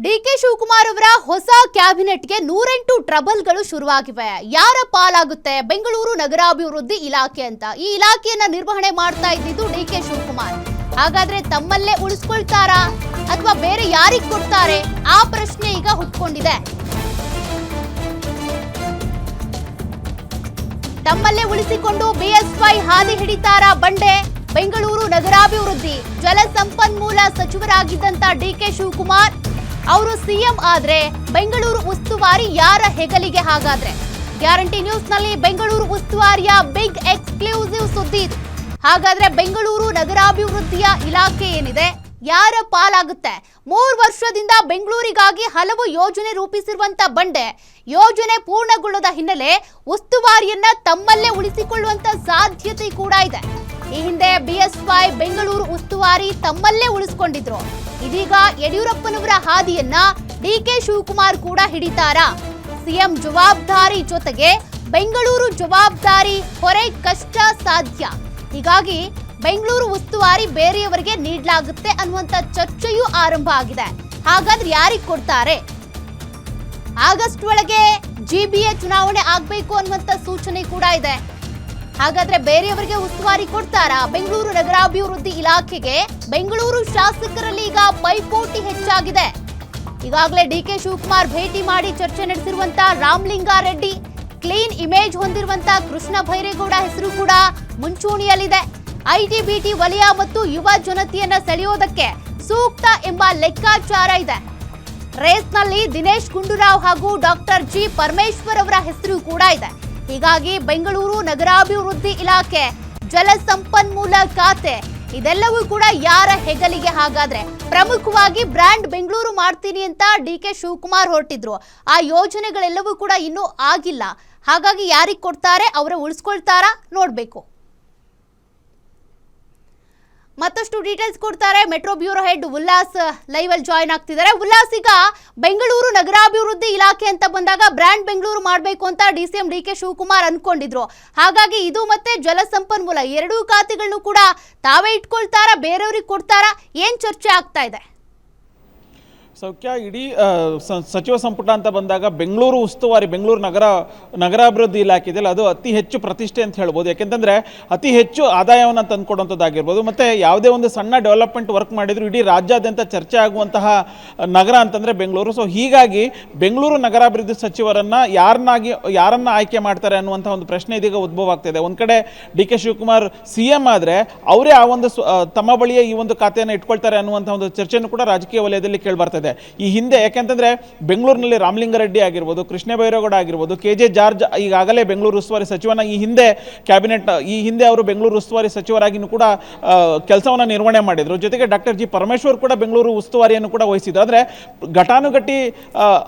DK Shivakumar ಅವರ ಹೊಸ ಕ್ಯಾಬಿನೆಟ್ಗೆ 108 ಟ್ರಬಲ್ಗಳು ಶುರುವಾಗಿವೆ. ಯಾರ ಪಾಲಾಗುತ್ತೆ? ಬೆಂಗಳೂರು ನಗರಾಭಿವೃದ್ಧಿ ಇಲಾಖೆ ಅಂತ. ಈ ಇಲಾಖೆಯನ್ನ ನಿರ್ವಹಣೆ ಮಾಡ್ತಾ ಇದ್ದಿದ್ದು ಡಿಕೆ ಶಿವಕುಮಾರ್. ಹಾಗಾದ್ರೆ ತಮ್ಮಲ್ಲೇ ಉಳಿಸ್ಕೊಳ್ತಾರಾ ಅಥವಾ ಬೇರೆ ಯಾರಿಗೆ ಕೊಡ್ತಾರೆ? ಆ ಪ್ರಶ್ನೆ ಈಗ ಹುಟ್ಕೊಂಡಿದೆ. ತಮ್ಮಲ್ಲೇ ಉಳಿಸಿಕೊಂಡು ಬಿಎಸ್ವೈ ಹಾದಿ ಹಿಡಿತಾರಾ ಬಂಡೆ? ಬೆಂಗಳೂರು ನಗರಾಭಿವೃದ್ಧಿ ಜಲಸಂಪನ್ಮೂಲ ಸಚಿವರಾಗಿದ್ದಂತ ಡಿಕೆ ಶಿವಕುಮಾರ್ ಅವರು ಸಿಎಂ ಆದ್ರೆ ಬೆಂಗಳೂರು ಉಸ್ತುವಾರಿ ಯಾರ ಹೆಗಲಿಗೆ? ಹಾಗಾದ್ರೆ ಗ್ಯಾರಂಟಿ ನ್ಯೂಸ್ ನಲ್ಲಿ ಬೆಂಗಳೂರು ಉಸ್ತುವಾರಿಯ ಬಿಗ್ ಎಕ್ಸ್ಕ್ಲೂಸಿವ್ ಸುದ್ದಿ ಇದು. ಹಾಗಾದ್ರೆ ಬೆಂಗಳೂರು ನಗರಾಭಿವೃದ್ಧಿಯ ಇಲಾಖೆ ಏನಿದೆ ಯಾರ ಪಾಲಾಗುತ್ತೆ? 3 ವರ್ಷದಿಂದ ಬೆಂಗಳೂರಿಗಾಗಿ ಹಲವು ಯೋಜನೆ ರೂಪಿಸಿರುವಂತ ಬಂಡೆ ಯೋಜನೆ ಪೂರ್ಣಗೊಳ್ಳದ ಹಿನ್ನೆಲೆ ಉಸ್ತುವಾರಿಯನ್ನ ತಮ್ಮಲ್ಲೇ ಉಳಿಸಿಕೊಳ್ಳುವಂತ ಸಾಧ್ಯತೆ ಕೂಡ ಇದೆ. ಈ ಹಿಂದೆ ಬಿಎಸ್ವೈ ಬೆಂಗಳೂರು ಉಸ್ತುವಾರಿ ತಮ್ಮಲ್ಲೇ ಉಳಿಸಿಕೊಂಡಿದ್ರು. ಇದೀಗ ಯಡಿಯೂರಪ್ಪನವರ ಹಾದಿಯನ್ನ ಡಿಕೆ ಶಿವಕುಮಾರ್ ಕೂಡ ಹಿಡಿತಾರಾ? ಸಿಎಂ ಜವಾಬ್ದಾರಿ ಜೊತೆಗೆ ಬೆಂಗಳೂರು ಜವಾಬ್ದಾರಿ ಹೊರೆ ಕಷ್ಟ ಸಾಧ್ಯ. ಹೀಗಾಗಿ ಬೆಂಗಳೂರು ಉಸ್ತುವಾರಿ ಬೇರೆಯವರಿಗೆ ನೀಡಲಾಗುತ್ತೆ ಅನ್ನುವಂತ ಚರ್ಚೆಯೂ ಆರಂಭ ಆಗಿದೆ. ಹಾಗಾದ್ರೆ ಯಾರಿಗೆ ಕೊಡ್ತಾರೆ? ಆಗಸ್ಟ್ ಒಳಗೆ ಜಿಬಿಎ ಚುನಾವಣೆ ಆಗ್ಬೇಕು ಅನ್ನುವಂತ ಸೂಚನೆ ಕೂಡ ಇದೆ. ಹಾಗಾದ್ರೆ ಬೇರೆಯವರಿಗೆ ಉಸ್ತುವಾರಿ ಕೊಡ್ತಾರಾ? ಬೆಂಗಳೂರು ನಗರಾಭಿವೃದ್ಧಿ ಇಲಾಖೆಗೆ ಬೆಂಗಳೂರು ಶಾಸಕರಲ್ಲಿ ಈಗ ಪೈಪೋಟಿ ಹೆಚ್ಚಾಗಿದೆ. ಈಗಾಗಲೇ ಡಿಕೆ ಶಿವಕುಮಾರ್ ಭೇಟಿ ಮಾಡಿ ಚರ್ಚೆ ನಡೆಸಿರುವಂತ ರಾಮಲಿಂಗಾರೆಡ್ಡಿ, ಕ್ಲೀನ್ ಇಮೇಜ್ ಹೊಂದಿರುವಂತ ಕೃಷ್ಣ ಬೈರೇಗೌಡ ಹೆಸರು ಕೂಡ ಮುಂಚೂಣಿಯಲ್ಲಿದೆ. ಐಟಿ ಬಿಟಿ ವಲಯ ಮತ್ತು ಯುವ ಜನತೆಯನ್ನ ಸೆಳೆಯೋದಕ್ಕೆ ಸೂಕ್ತ ಎಂಬ ಲೆಕ್ಕಾಚಾರ ಇದೆ. ರೇಸ್ನಲ್ಲಿ ದಿನೇಶ್ ಗುಂಡೂರಾವ್ ಹಾಗೂ ಡಾಕ್ಟರ್ ಜಿ ಪರಮೇಶ್ವರ್ ಅವರ ಹೆಸರು ಕೂಡ ಇದೆ. ಹೀಗಾಗಿ ಬೆಂಗಳೂರು ನಗರಾಭಿವೃದ್ಧಿ ಇಲಾಖೆ, ಜಲಸಂಪನ್ಮೂಲ ಖಾತೆ ಇದೆಲ್ಲವೂ ಕೂಡ ಯಾರ ಹೆಗಲಿಗೆ? ಹಾಗಾದ್ರೆ ಪ್ರಮುಖವಾಗಿ ಬ್ರ್ಯಾಂಡ್ ಬೆಂಗಳೂರು ಮಾಡ್ತೀನಿ ಅಂತ ಡಿಕೆ ಶಿವಕುಮಾರ್ ಹೊರಟಿದ್ರು. ಆ ಯೋಜನೆಗಳೆಲ್ಲವೂ ಕೂಡ ಇನ್ನೂ ಆಗಿಲ್ಲ. ಹಾಗಾಗಿ ಯಾರಿಗೆ ಕೊಡ್ತಾರೆ? ಅವರ ಉಳಿಸ್ಕೊಳ್ತಾರಾ? ನೋಡ್ಬೇಕು. ಮತ್ತಷ್ಟು ಡೀಟೇಲ್ಸ್ ಕೊಡ್ತಾರೆ metro bureau head Ullas live ಅಲ್ಲಿ ಜಾಯ್ನ್ ಆಗ್ತಿದ್ದಾರೆ. ಉಲ್ಲಾಸ್, ಈಗ ಬೆಂಗಳೂರು ನಗರಾಭಿವೃದ್ಧಿ ಇಲಾಖೆ ಅಂತ ಬಂದಾಗ ಬ್ರ್ಯಾಂಡ್ ಬೆಂಗಳೂರು ಮಾಡಬೇಕು ಅಂತ ಸಿಎಂ ಡಿಕೆ ಶಿವಕುಮಾರ್ ಅನ್ಕೊಂಡಿದ್ರು. ಹಾಗಾಗಿ ಇದು ಮತ್ತೆ ಜಲಸಂಪನ್ಮೂಲ ಎರಡೂ ಖಾತೆಗಳನ್ನು ಕೂಡ ತಾವೇ ಇಟ್ಕೊಳ್ತಾರಾ, ಬೇರೆಯವ್ರಿಗೆ ಕೊಡ್ತಾರಾ? ಏನ್ ಚರ್ಚೆ ಆಗ್ತಾ ಇದೆ? ಸೌಖ್ಯ, ಇಡೀ ಸಚಿವ ಸಂಪುಟ ಅಂತ ಬಂದಾಗ ಬೆಂಗಳೂರು ಉಸ್ತುವಾರಿ, ಬೆಂಗಳೂರು ನಗರಾಭಿವೃದ್ಧಿ ಇಲಾಖೆ ಇದೆಯಲ್ಲ, ಅದು ಅತಿ ಹೆಚ್ಚು ಪ್ರತಿಷ್ಠೆ ಅಂತ ಹೇಳ್ಬೋದು. ಯಾಕೆಂತಂದರೆ ಅತಿ ಹೆಚ್ಚು ಆದಾಯವನ್ನು ತಂದುಕೊಡುವಂಥದ್ದಾಗಿರ್ಬೋದು. ಮತ್ತು ಯಾವುದೇ ಒಂದು ಸಣ್ಣ ಡೆವಲಪ್ಮೆಂಟ್ ವರ್ಕ್ ಮಾಡಿದ್ರು ಇಡೀ ರಾಜ್ಯಾದ್ಯಂತ ಚರ್ಚೆ ಆಗುವಂತಹ ನಗರ ಅಂತಂದರೆ ಬೆಂಗಳೂರು. ಸೊ ಹೀಗಾಗಿ ಬೆಂಗಳೂರು ನಗರಾಭಿವೃದ್ಧಿ ಸಚಿವರನ್ನು ಯಾರನ್ನ ಆಯ್ಕೆ ಮಾಡ್ತಾರೆ ಅನ್ನುವಂಥ ಒಂದು ಪ್ರಶ್ನೆ ಇದೀಗ ಉದ್ಭವ ಆಗ್ತಿದೆ. ಒಂದು ಕಡೆ ಡಿ ಕೆ ಶಿವಕುಮಾರ್ ಸಿಎಂ ಆದರೆ ಅವರೇ ಆ ಒಂದು ತಮ್ಮ ಬಳಿಯೇ ಈ ಒಂದು ಖಾತೆಯನ್ನು ಇಟ್ಕೊಳ್ತಾರೆ ಅನ್ನುವಂಥ ಒಂದು ಚರ್ಚೆಯನ್ನು ಕೂಡ ರಾಜಕೀಯ ವಲಯದಲ್ಲಿ ಕೇಳಿಬರ್ತಿದೆ. ಈ ಹಿಂದೆ ಯಾಕೆಂತಂದ್ರೆ ಬೆಂಗಳೂರಿನಲ್ಲಿ ರಾಮಲಿಂಗಾರೆಡ್ಡಿ ಆಗಿರ್ಬೋದು, ಕೃಷ್ಣ ಬೈರೇಗೌಡ ಆಗಿರ್ಬೋದು, KJ ಜಾರ್ಜ್ ಈಗಾಗಲೇ ಬೆಂಗಳೂರು ಉಸ್ತುವಾರಿ ಸಚಿವನ ಈ ಹಿಂದೆ ಅವರು ಬೆಂಗಳೂರು ಉಸ್ತುವಾರಿ ಸಚಿವರಾಗಿನೂ ಕೂಡ ಕೆಲಸವನ್ನು ನಿರ್ವಹಣೆ ಮಾಡಿದ್ರು. ಜೊತೆಗೆ ಡಾಕ್ಟರ್ ಜಿ ಪರಮೇಶ್ವರ್ ಕೂಡ ಬೆಂಗಳೂರು ಉಸ್ತುವಾರಿಯನ್ನು ಕೂಡ ವಹಿಸಿದ್ರು. ಆದರೆ ಘಟಾನುಘಟಿ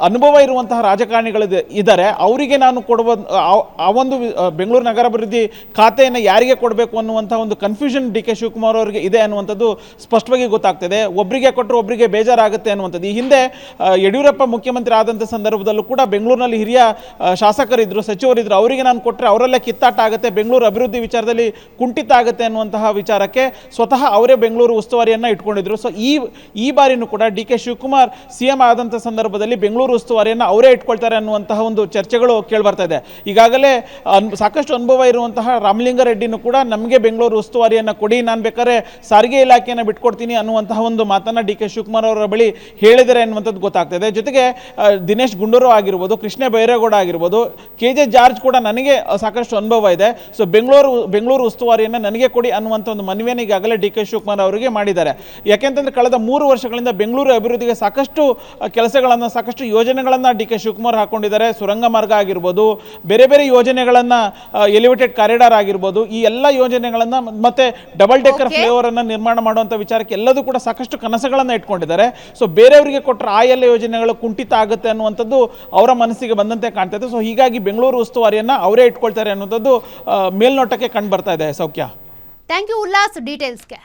ಅನುಭವ ಇರುವಂತಹ ರಾಜಕಾರಣಿಗಳು ಇದ್ದಾರೆ. ಅವರಿಗೆ ನಾನು ಕೊಡುವ ಆ ಒಂದು ಬೆಂಗಳೂರು ನಗರಾಭಿವೃದ್ಧಿ ಖಾತೆಯನ್ನು ಯಾರಿಗೆ ಕೊಡಬೇಕು ಅನ್ನುವಂಥ ಒಂದು ಕನ್ಫ್ಯೂಷನ್ ಡಿ ಕೆ ಶಿವಕುಮಾರ್ ಅವರಿಗೆ ಇದೆ ಅನ್ನುವಂಥದ್ದು ಸ್ಪಷ್ಟವಾಗಿ ಗೊತ್ತಾಗ್ತದೆ. ಒಬ್ಬರಿಗೆ ಕೊಟ್ಟರು ಒಬ್ಬರಿಗೆ ಬೇಜಾರಾಗುತ್ತೆ ಅನ್ನುವಂಥದ್ದು. ಈ ಹಿಂದೆ ಯಡಿಯೂರಪ್ಪ ಮುಖ್ಯಮಂತ್ರಿ ಆದಂಥ ಸಂದರ್ಭದಲ್ಲೂ ಕೂಡ ಬೆಂಗಳೂರಿನಲ್ಲಿ ಹಿರಿಯ ಶಾಸಕರಿದ್ದರು, ಸಚಿವರಿದ್ದರು. ಅವರಿಗೆ ನಾನು ಕೊಟ್ಟರೆ ಅವರಲ್ಲೇ ಕಿತ್ತಾಟ ಆಗುತ್ತೆ, ಬೆಂಗಳೂರು ಅಭಿವೃದ್ಧಿ ವಿಚಾರದಲ್ಲಿ ಕುಂಠಿತ ಆಗುತ್ತೆ ಅನ್ನುವಂತಹ ವಿಚಾರಕ್ಕೆ ಸ್ವತಃ ಅವರೇ ಬೆಂಗಳೂರು ಉಸ್ತುವಾರಿಯನ್ನು ಇಟ್ಕೊಂಡಿದ್ರು. ಸೊ ಈ ಬಾರಿನೂ ಕೂಡ ಡಿ ಕೆ ಶಿವಕುಮಾರ್ ಸಿಎಂ ಆದಂಥ ಸಂದರ್ಭದಲ್ಲಿ ಬೆಂಗಳೂರು ಉಸ್ತುವಾರಿಯನ್ನು ಅವರೇ ಇಟ್ಕೊಳ್ತಾರೆ ಅನ್ನುವಂತಹ ಒಂದು ಚರ್ಚೆಗಳು ಕೇಳಿಬರ್ತಾ ಇದೆ. ಈಗಾಗಲೇ ಸಾಕಷ್ಟು ಅನುಭವ ಇರುವಂತಹ ರಾಮಲಿಂಗಾರೆಡ್ಡಿನೂ ಕೂಡ ನಮಗೆ ಬೆಂಗಳೂರು ಉಸ್ತುವಾರಿಯನ್ನು ಕೊಡಿ, ನಾನು ಬೇಕಾದ್ರೆ ಸಾರಿಗೆ ಇಲಾಖೆಯನ್ನು ಬಿಟ್ಕೊಡ್ತೀನಿ ಅನ್ನುವಂತಹ ಒಂದು ಮಾತನ್ನು ಡಿ ಕೆ ಶಿವಕುಮಾರ್ ಅವರ ಬಳಿ ಹೇಳಿದರೆ ಅನ್ನುವಂಥದ್ದು ಗೊತ್ತಾಗ್ತದೆ. ಜೊತೆಗೆ ದಿನೇಶ್ ಗುಂಡೂರಾವ್ ಆಗಿರ್ಬೋದು, ಕೃಷ್ಣ ಬೈರೇಗೌಡ ಆಗಿರ್ಬೋದು, KJ ಜಾರ್ಜ್ ಕೂಡ ನನಗೆ ಸಾಕಷ್ಟು ಅನುಭವ ಇದೆ, ಸೊ ಬೆಂಗಳೂರು ಉಸ್ತುವಾರಿಯನ್ನು ನನಗೆ ಕೊಡಿ ಅನ್ನುವಂಥ ಒಂದು ಮನವಿಯನ್ನು ಈಗಾಗಲೇ ಡಿ ಕೆ ಶಿವಕುಮಾರ್ ಅವರಿಗೆ ಮಾಡಿದ್ದಾರೆ. ಯಾಕೆಂತಂದ್ರೆ ಕಳೆದ 3 ವರ್ಷಗಳಿಂದ ಬೆಂಗಳೂರು ಅಭಿವೃದ್ಧಿಗೆ ಸಾಕಷ್ಟು ಕೆಲಸಗಳನ್ನು, ಸಾಕಷ್ಟು ಯೋಜನೆಗಳನ್ನು ಡಿ ಕೆ ಶಿವಕುಮಾರ್ ಹಾಕೊಂಡಿದ್ದಾರೆ. ಸುರಂಗ ಮಾರ್ಗ ಆಗಿರ್ಬೋದು, ಬೇರೆ ಬೇರೆ ಯೋಜನೆಗಳನ್ನು, ಎಲಿವೇಟೆಡ್ ಕಾರಿಡಾರ್ ಆಗಿರ್ಬೋದು, ಈ ಎಲ್ಲ ಯೋಜನೆಗಳನ್ನು ಮತ್ತೆ ಡಬಲ್ ಡೆಕ್ಕರ್ ಫ್ಲೈಓವರ್ ಅನ್ನು ನಿರ್ಮಾಣ ಮಾಡುವಂಥ ವಿಚಾರಕ್ಕೆ ಎಲ್ಲದೂ ಕೂಡ ಸಾಕಷ್ಟು ಕನಸುಗಳನ್ನು ಇಟ್ಕೊಂಡಿದ್ದಾರೆ. ಸೊ ಬೇರೆಯವರಿಗೆ ಕೊಟ್ಟರೆ ಆ ಎಲ್ಲ ಯೋಜನೆಗಳು ಕುಂಠಿತ ಆಗುತ್ತೆ ಅನ್ನುವಂಥದ್ದು ಅವರ ಮನಸ್ಸಿಗೆ ಬಂದಂತೆ ಕಾಣ್ತಾ ಇದೆ. ಸೊ ಹೀಗಾಗಿ ಬೆಂಗಳೂರು ಉಸ್ತುವಾರಿಯನ್ನು ಅವರೇ ಇಟ್ಕೊಳ್ತಾರೆ ಅನ್ನುವಂಥದ್ದು ಮೇಲ್ನೋಟಕ್ಕೆ ಕಂಡು ಬರ್ತಾ ಇದೆ. ಸೌಖ್ಯ, ಥ್ಯಾಂಕ್ ಯು ಉಲ್ಲಾಸ್ ಡೀಟೇಲ್ಸ್ಗೆ.